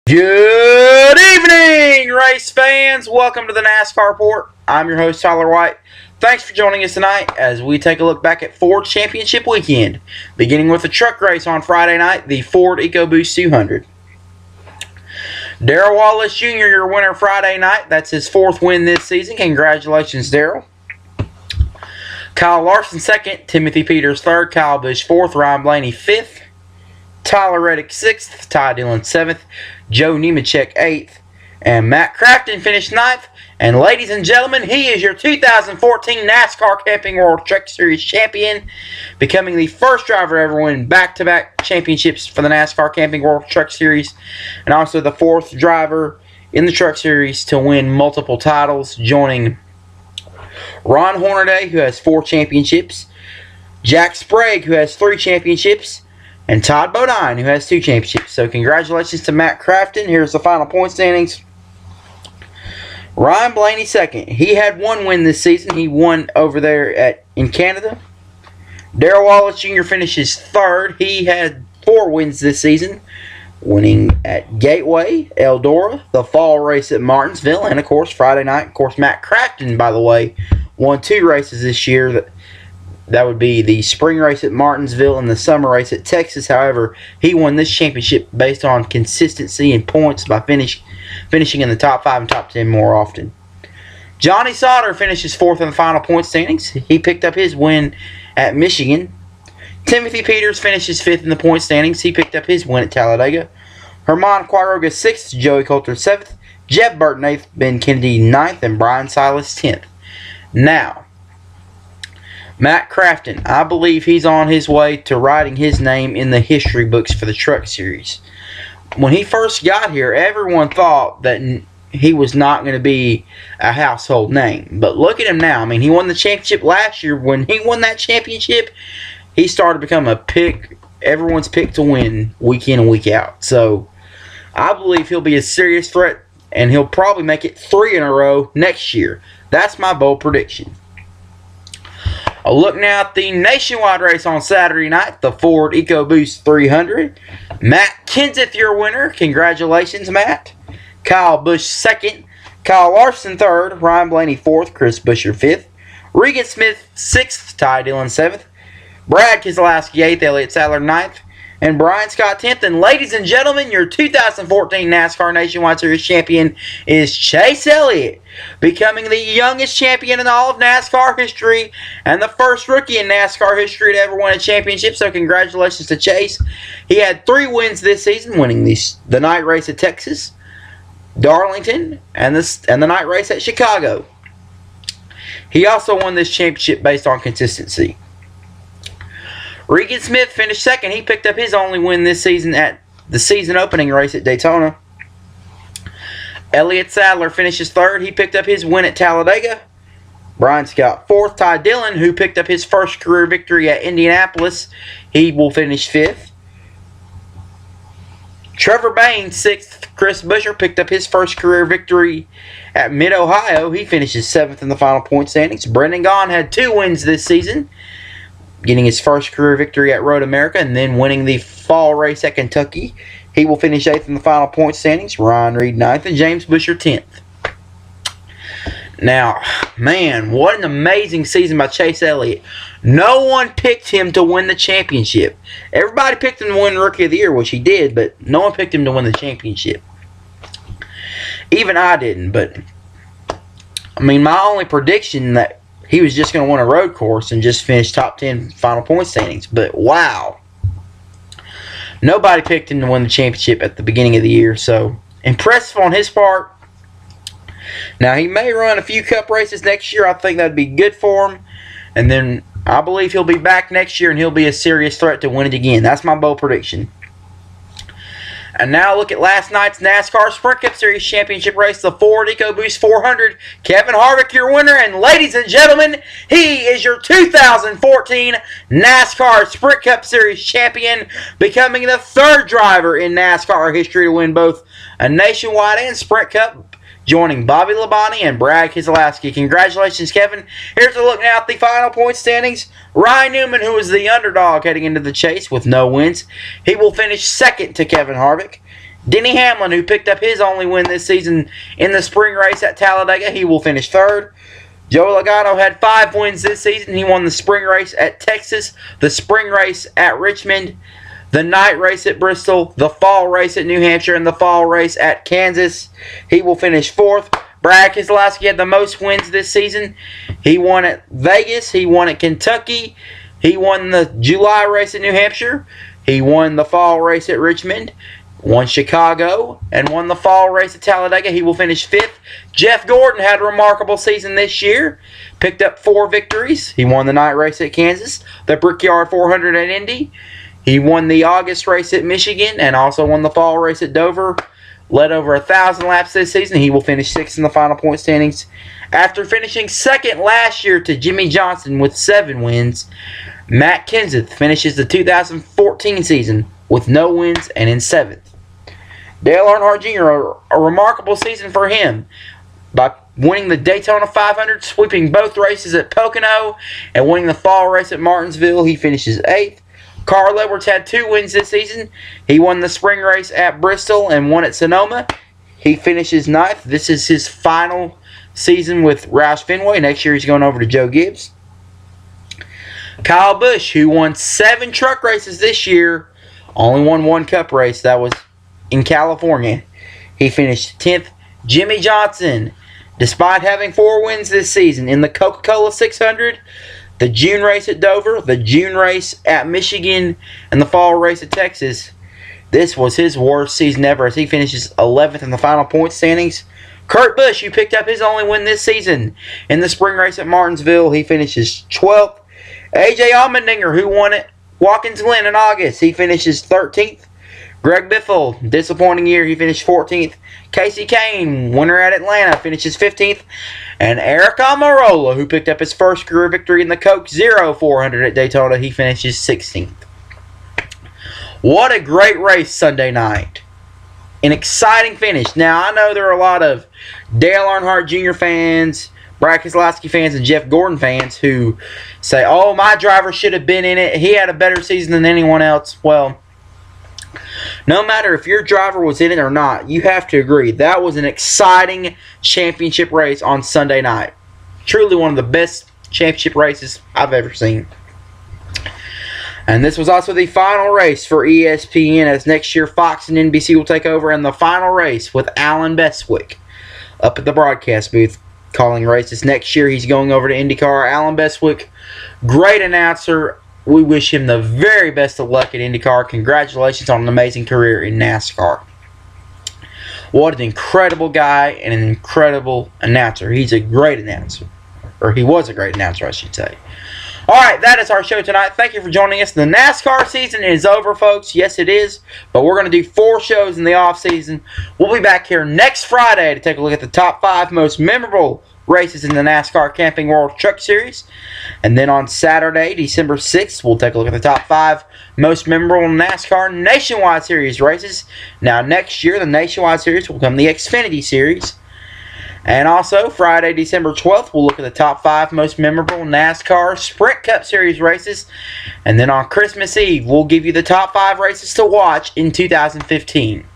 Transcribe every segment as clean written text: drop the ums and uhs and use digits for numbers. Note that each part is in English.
Good evening, race fans. Welcome to the NASCAR Report. I'm your host, Tyler White. Thanks for joining us tonight as we take a look back at Ford Championship Weekend, beginning with the truck race on Friday night, the Ford EcoBoost 200. Darrell Wallace Jr., your winner Friday night. That's his fourth win this season. Congratulations, Darrell. Kyle Larson second, Timothy Peters third, Kyle Busch fourth, Ryan Blaney fifth, Tyler Reddick 6th, Ty Dillon 7th, Joe Nemechek 8th, and Matt Crafton finished 9th. And ladies and gentlemen, he is your 2014 NASCAR Camping World Truck Series champion, becoming the first driver to ever win back-to-back championships for the NASCAR Camping World Truck Series, and also the fourth driver in the Truck Series to win multiple titles, joining Ron Hornaday, who has 4 championships, Jack Sprague, who has 3 championships, and Todd Bodine, who has 2 championships. So congratulations to Matt Crafton. Here's the final point standings. Ryan Blaney second. He had 1 win this season. He won over there in Canada. Darrell Wallace Jr. finishes third. He had 4 wins this season, winning at Gateway, Eldora, the fall race at Martinsville, and of course Friday night. Of course, Matt Crafton, by the way, won 2 races this year. That would be the spring race at Martinsville and the summer race at Texas. However, he won this championship based on consistency and points by finishing in the top 5 and top 10 more often. Johnny Sauter finishes 4th in the final point standings. He picked up his win at Michigan. Timothy Peters finishes 5th in the point standings. He picked up his win at Talladega. Herman Quiroga 6th, Joey Coulter 7th, Jeff Burton 8th, Ben Kennedy 9th, and Brian Silas 10th. Now, Matt Crafton, I believe he's on his way to writing his name in the history books for the Truck Series. When he first got here, everyone thought that he was not going to be a household name. But look at him now. I mean, he won the championship last year. When he won that championship, he started to become everyone's pick to win week in and week out. So I believe he'll be a serious threat, and he'll probably make it 3 in a row next year. That's my bold prediction. A look now at the nationwide race on Saturday night, the Ford EcoBoost 300. Matt Kenseth, your winner. Congratulations, Matt. Kyle Busch second, Kyle Larson third, Ryan Blaney 4th, Chris Buescher 5th, Regan Smith 6th, Ty Dillon 7th, Brad Keselowski 8th, Elliott Sadler 9th, and Brian Scott 10th. And ladies and gentlemen, your 2014 NASCAR Nationwide Series champion is Chase Elliott, becoming the youngest champion in all of NASCAR history and the first rookie in NASCAR history to ever win a championship. So congratulations to Chase. He had 3 wins this season, winning the night race at Texas, Darlington, and the night race at Chicago. He also won this championship based on consistency. Regan Smith finished second. He picked up his only win this season at the season opening race at Daytona. Elliott Sadler finishes third. He picked up his win at Talladega. Brian Scott 4th. Ty Dillon, who picked up his first career victory at Indianapolis, he will finish 5th. Trevor Bayne 6th. Chris Buescher picked up his first career victory at Mid-Ohio. He finishes 7th in the final point standings. Brendan Gaughan had 2 wins this season, getting his first career victory at Road America and then winning the fall race at Kentucky. He will finish 8th in the final point standings. Ryan Reed 9th and James Buescher 10th. Now, man, what an amazing season by Chase Elliott. No one picked him to win the championship. Everybody picked him to win Rookie of the Year, which he did, but no one picked him to win the championship. Even I didn't, but I mean, my only prediction that he was just going to win a road course and just finish top 10 final point standings. But wow. Nobody picked him to win the championship at the beginning of the year. So, impressive on his part. Now, he may run a few cup races next year. I think that would be good for him. And then I believe he'll be back next year and he'll be a serious threat to win it again. That's my bold prediction. And now look at last night's NASCAR Sprint Cup Series Championship race, the Ford EcoBoost 400. Kevin Harvick, your winner, and ladies and gentlemen, he is your 2014 NASCAR Sprint Cup Series champion, becoming the 3rd driver in NASCAR history to win both a Nationwide and Sprint Cup, joining Bobby Labonte and Brad Keselowski. Congratulations, Kevin. Here's a look now at the final point standings. Ryan Newman, who is the underdog heading into the chase with no wins, he will finish second to Kevin Harvick. Denny Hamlin, who picked up his only win this season in the spring race at Talladega, he will finish third. Joey Logano had 5 wins this season. He won the spring race at Texas, the spring race at Richmond, the night race at Bristol, the fall race at New Hampshire, and the fall race at Kansas. He will finish fourth. Brad Keselowski had the most wins this season. He won at Vegas. He won at Kentucky. He won the July race at New Hampshire. He won the fall race at Richmond. Won Chicago and won the fall race at Talladega. He will finish fifth. Jeff Gordon had a remarkable season this year. Picked up 4 victories. He won the night race at Kansas, the Brickyard 400 at Indy. He won the August race at Michigan and also won the fall race at Dover. Led over 1,000 laps this season. He will finish 6th in the final point standings. After finishing second last year to Jimmy Johnson with 7 wins, Matt Kenseth finishes the 2014 season with no wins and in 7th. Dale Earnhardt Jr., a remarkable season for him by winning the Daytona 500, sweeping both races at Pocono, and winning the fall race at Martinsville. He finishes 8th. Carl Edwards had 2 wins this season. He won the spring race at Bristol and won at Sonoma. He finishes 9th. This is his final season with Roush Fenway. Next year he's going over to Joe Gibbs. Kyle Busch, who won 7 truck races this year, only won 1 cup race. That was in California. He finished 10th. Jimmy Johnson, despite having 4 wins this season in the Coca-Cola 600, the June race at Dover, the June race at Michigan, and the fall race at Texas, this was his worst season ever as he finishes 11th in the final point standings. Kurt Busch, who picked up his only win this season in the spring race at Martinsville, he finishes 12th. AJ Allmendinger, who won at Watkins Glen in August, he finishes 13th. Greg Biffle, disappointing year, he finished 14th. Casey Kane, winner at Atlanta, finishes 15th. And Eric Almirola, who picked up his first career victory in the Coke Zero 400 at Daytona, he finishes 16th. What a great race Sunday night. An exciting finish. Now, I know there are a lot of Dale Earnhardt Jr. fans, Brad Keselowski fans, and Jeff Gordon fans who say, oh, my driver should have been in it. He had a better season than anyone else. Well, no matter if your driver was in it or not, you have to agree that was an exciting championship race on Sunday night. Truly one of the best championship races I've ever seen. And this was also the final race for ESPN, as next year Fox and NBC will take over, and the final race with Alan Bestwick up at the broadcast booth calling races. Next year he's going over to IndyCar. Alan Bestwick, great announcer. We wish him the very best of luck at IndyCar. Congratulations on an amazing career in NASCAR. What an incredible guy and an incredible announcer. He's a great announcer. Or he was a great announcer, I should say. Alright, that is our show tonight. Thank you for joining us. The NASCAR season is over, folks. Yes, it is. But we're going to do 4 shows in the off-season. We'll be back here next Friday to take a look at the top 5 most memorable races in the NASCAR Camping World Truck Series. And then on Saturday, December 6th, we'll take a look at the top 5 most memorable NASCAR Nationwide Series races. Now, next year, the Nationwide Series will become the Xfinity Series. And also, Friday, December 12th, we'll look at the top 5 most memorable NASCAR Sprint Cup Series races. And then on Christmas Eve, we'll give you the top 5 races to watch in 2015.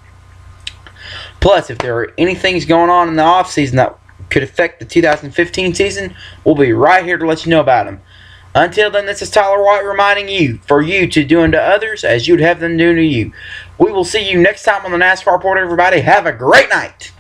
Plus, if there are any things going on in the off-season that could affect the 2015 season, we'll be right here to let you know about them. Until then, this is Tyler White reminding you, for you to do unto others as you'd have them do to you. We will see you next time on the NASCAR Report, everybody. Have a great night.